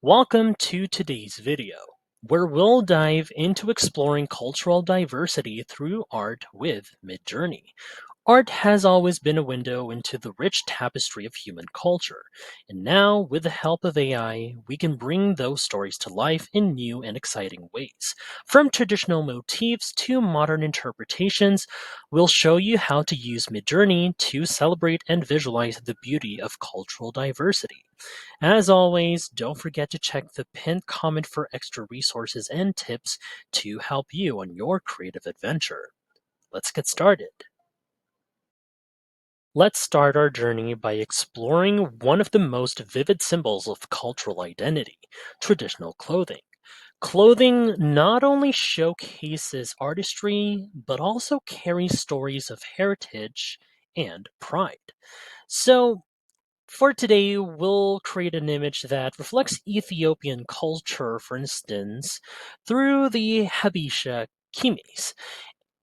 Welcome to today's video, where we'll dive into exploring cultural diversity through art with Midjourney. Art has always been a window into the rich tapestry of human culture, and now, with the help of AI, we can bring those stories to life in new and exciting ways. From traditional motifs to modern interpretations, we'll show you how to use Midjourney to celebrate and visualize the beauty of cultural diversity. As always, don't forget to check the pinned comment for extra resources and tips to help you on your creative adventure. Let's get started. Let's start our journey by exploring one of the most vivid symbols of cultural identity, traditional clothing. Clothing not only showcases artistry, but also carries stories of heritage and pride. So, for today, we'll create an image that reflects Ethiopian culture, for instance, through the Habesha Kemis.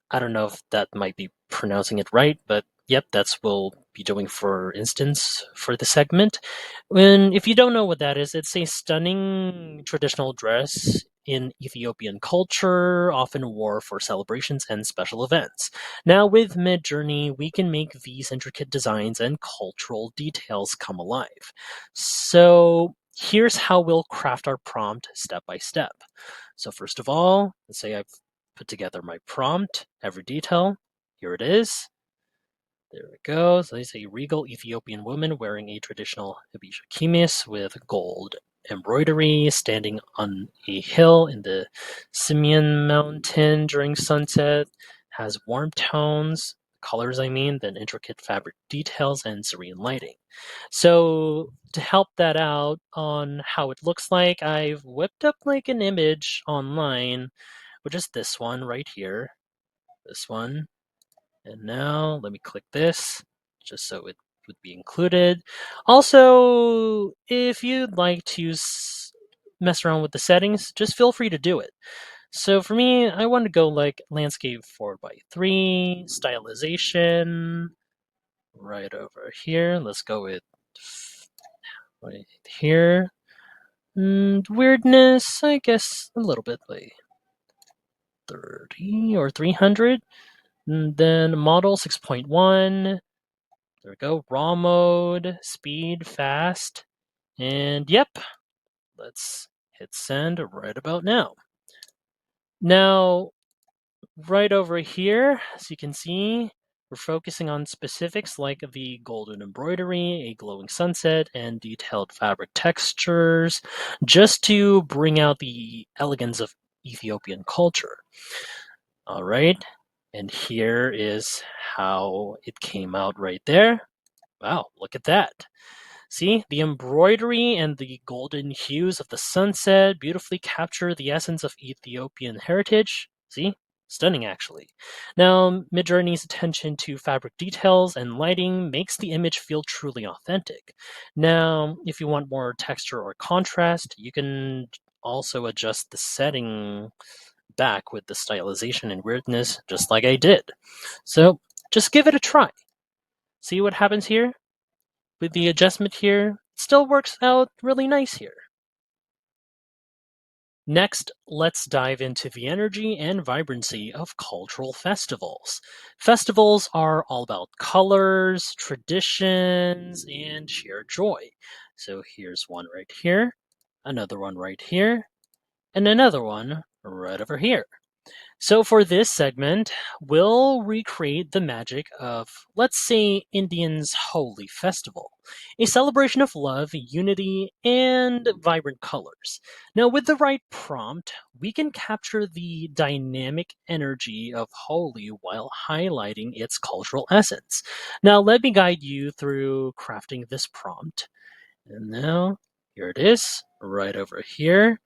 I don't know if that might be pronouncing it right, but yep, that's what we'll be doing for instance for the segment. When if you don't know what that is, it's a stunning traditional dress in Ethiopian culture, often worn for celebrations and special events. Now with Midjourney, we can make these intricate designs and cultural details come alive. So here's how we'll craft our prompt step by step. So first of all, let's say I've put together my prompt, every detail. Here it is. There we go. So it's a regal Ethiopian woman wearing a traditional Habesha Kemis with gold embroidery, standing on a hill in the Simien Mountain during sunset. Has warm tones, colors I mean, then intricate fabric details and serene lighting. So to help that out on how it looks like, I've whipped up like an image online, which is this one right here. This one. And now let me click this just so it would be included. Also, if you'd like to mess around with the settings, just feel free to do it. So for me, I want to go like landscape 4:3, stylization, right over here. Let's go with right here. And weirdness, I guess a little bit like 30 or 300. And then model 6.1. There we go. Raw mode, speed, fast. And yep, let's hit send right about now. Now, right over here, as you can see, we're focusing on specifics like the golden embroidery, a glowing sunset, and detailed fabric textures, just to bring out the elegance of Ethiopian culture. All right, and here is how it came out right there. Wow, look at that. See, the embroidery and the golden hues of the sunset beautifully capture the essence of Ethiopian heritage. See? Stunning, actually. Now, Midjourney's attention to fabric details and lighting makes the image feel truly authentic. Now, if you want more texture or contrast, you can also adjust the setting back with the stylization and weirdness, just like I did. So, just give it a try. See what happens here? With the adjustment here, it still works out really nice here. Next, let's dive into the energy and vibrancy of cultural festivals. Festivals are all about colors, traditions, and shared joy. So here's one right here, another one right here, and another one right over here. So for this segment, we'll recreate the magic of, let's say, Indians' Holy Festival, a celebration of love, unity, and vibrant colors. Now, with the right prompt, we can capture the dynamic energy of Holi while highlighting its cultural essence. Now, let me guide you through crafting this prompt. And now, here it is, right over here.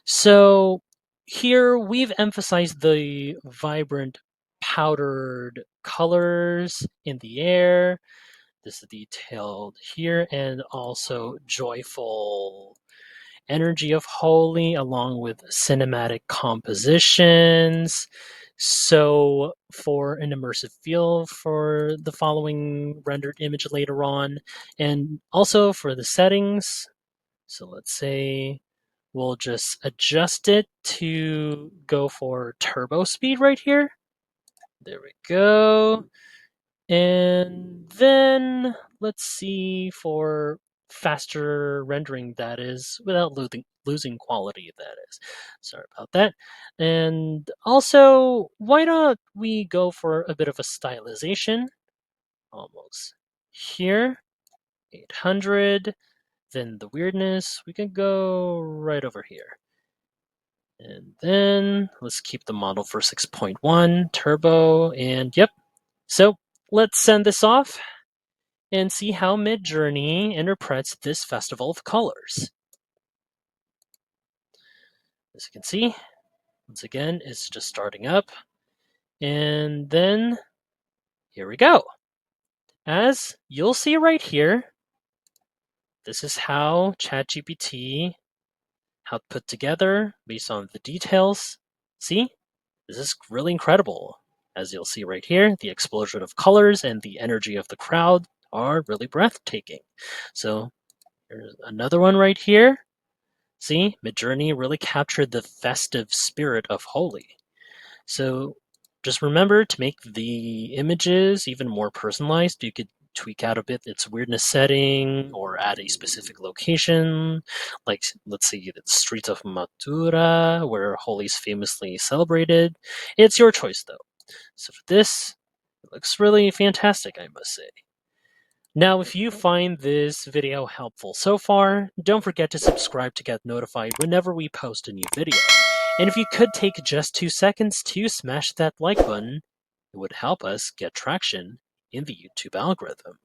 So here we've emphasized the vibrant powdered colors in the air. This is detailed here, and also joyful energy of Holy, along with cinematic compositions. So, for an immersive feel for the following rendered image later on, and also for the settings. So, let's say we'll just adjust it to go for turbo speed right here. There we go. And then let's see for faster rendering, that is, without losing quality, that is. Sorry about that. And also, why don't we go for a bit of a stylization? Almost here, 800. Then the weirdness, we can go right over here. And then let's keep the model for 6.1 turbo, and yep. So let's send this off and see how Midjourney interprets this festival of colors. As you can see, once again, it's just starting up. And then here we go. As you'll see right here, this is how ChatGPT how put together based on the details. See, this is really incredible. As you'll see right here, the explosion of colors and the energy of the crowd are really breathtaking. So here's another one right here. See, Midjourney really captured the festive spirit of Holi. So just remember to make the images even more personalized. You could tweak out a bit its weirdness setting or add a specific location, like let's say the streets of Mathura, where Holi is famously celebrated. It's your choice though. So for this, it looks really fantastic, I must say. Now, if you find this video helpful so far, don't forget to subscribe to get notified whenever we post a new video. And if you could take just 2 seconds to smash that like button, it would help us get traction in the YouTube algorithm.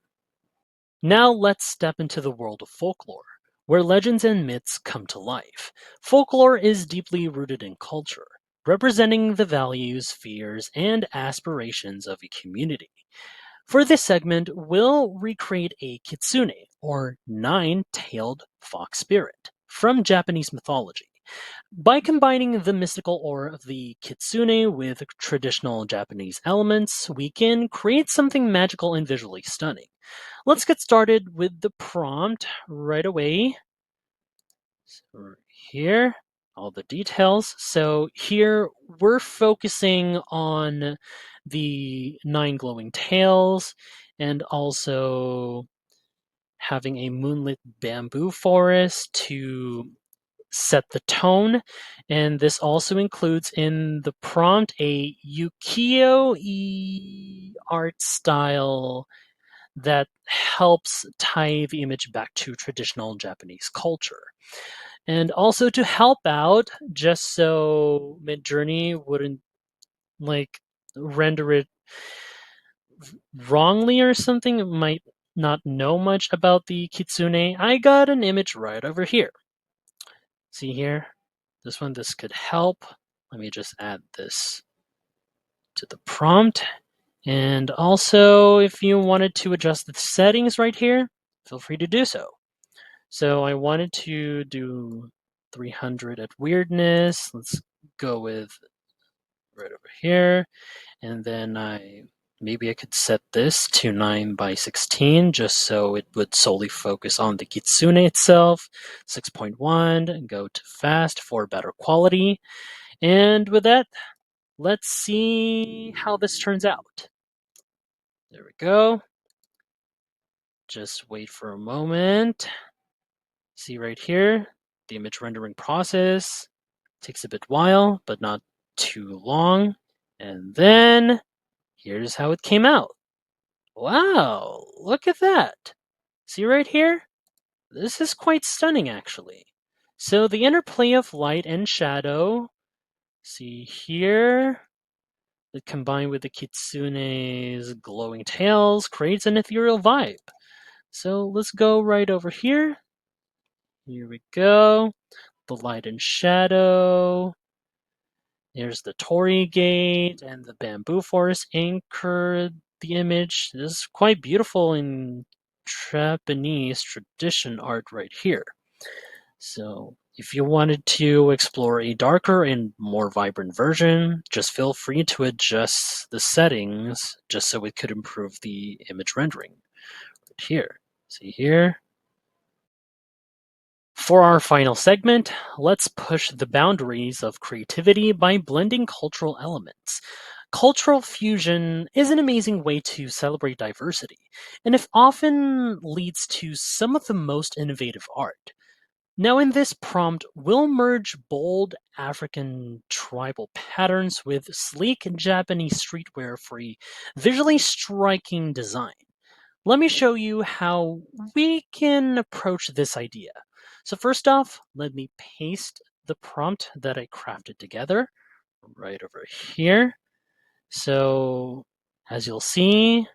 Now let's step into the world of folklore, where legends and myths come to life. Folklore is deeply rooted in culture, representing the values, fears, and aspirations of a community. For this segment, we'll recreate a kitsune, or nine-tailed fox spirit, from Japanese mythology. By combining the mystical aura of the kitsune with traditional Japanese elements, we can create something magical and visually stunning. Let's get started with the prompt right away. So here, all the details. So here we're focusing on the 9 glowing tails and also having a moonlit bamboo forest to set the tone. And this also includes in the prompt a ukiyo-e art style that helps tie the image back to traditional Japanese culture. And also to help out, just so Midjourney wouldn't like render it wrongly or something, it might not know much about the kitsune, I got an image right over here. See here? This could help. Let me just add this to the prompt. And also, if you wanted to adjust the settings right here, feel free to do so. So I wanted to do 300 at weirdness. Let's go with right over here. And then maybe I could set this to 9 by 16 just so it would solely focus on the kitsune itself. 6.1 and go to fast for better quality. And with that, let's see how this turns out. There we go. Just wait for a moment. See right here, the image rendering process takes a bit while, but not too long. And then here's how it came out. Wow, look at that. See right here? This is quite stunning actually. So the interplay of light and shadow, see here, that combined with the kitsune's glowing tails creates an ethereal vibe. So let's go right over here. Here we go. The light and shadow. There's the torii gate and the bamboo forest anchor the image. This is quite beautiful in Japanese tradition art right here. So if you wanted to explore a darker and more vibrant version, just feel free to adjust the settings just so it could improve the image rendering. Right here. See here? For our final segment, let's push the boundaries of creativity by blending cultural elements. Cultural fusion is an amazing way to celebrate diversity, and it often leads to some of the most innovative art. Now, in this prompt, we'll merge bold African tribal patterns with sleek Japanese streetwear for a visually striking design. Let me show you how we can approach this idea. So first off, let me paste the prompt that I crafted together right over here. So as you'll see,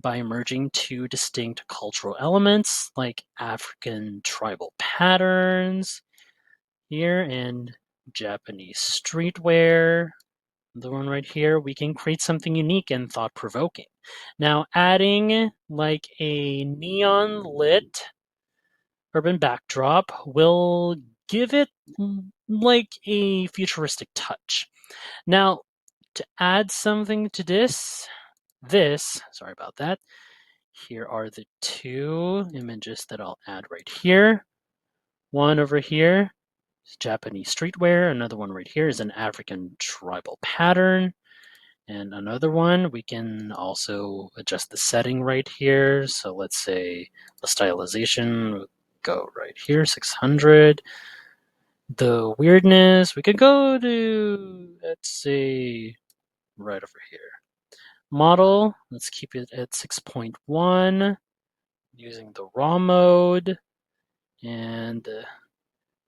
by merging two distinct cultural elements like African tribal patterns here and Japanese streetwear, the one right here, we can create something unique and thought-provoking. Now, adding like a neon lit urban backdrop will give it like a futuristic touch. Now, to add something to sorry about that, here are the two images that I'll add right here. One over here is Japanese streetwear. Another one right here is an African tribal pattern. And another one, we can also adjust the setting right here. So let's say the stylization would go right here, 600. The weirdness, we could go to, let's say, right over here. Model, let's keep it at 6.1 using the raw mode. And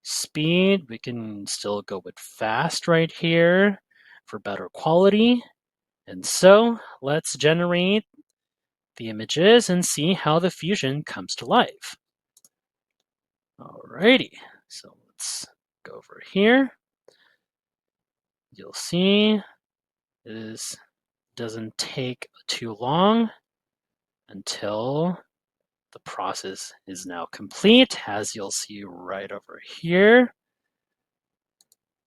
speed, we can still go with fast right here for better quality. And so let's generate the images and see how the fusion comes to life. Alrighty, so let's go over here. You'll see this doesn't take too long until the process is now complete, as you'll see right over here.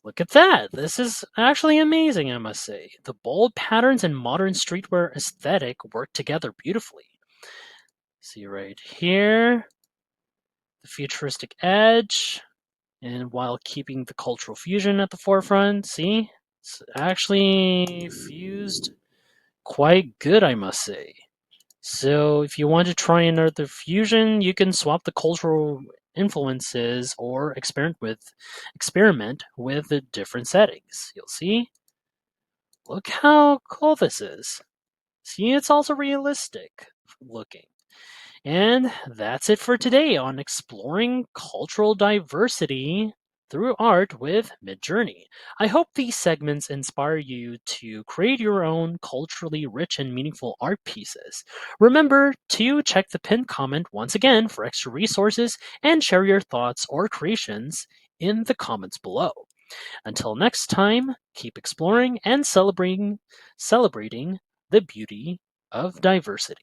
Look at that. This is actually amazing, I must say. The bold patterns and modern streetwear aesthetic work together beautifully. See right here, the futuristic edge, and while keeping the cultural fusion at the forefront. See, it's actually fused quite good, I must say. So if you want to try another fusion, you can swap the cultural influences or experiment with the different settings. You'll see. Look how cool this is. See, it's also realistic looking. And that's it for today on exploring cultural diversity through art with Midjourney. I hope these segments inspire you to create your own culturally rich and meaningful art pieces. Remember to check the pinned comment once again for extra resources and share your thoughts or creations in the comments below. Until next time, keep exploring and celebrating the beauty of diversity.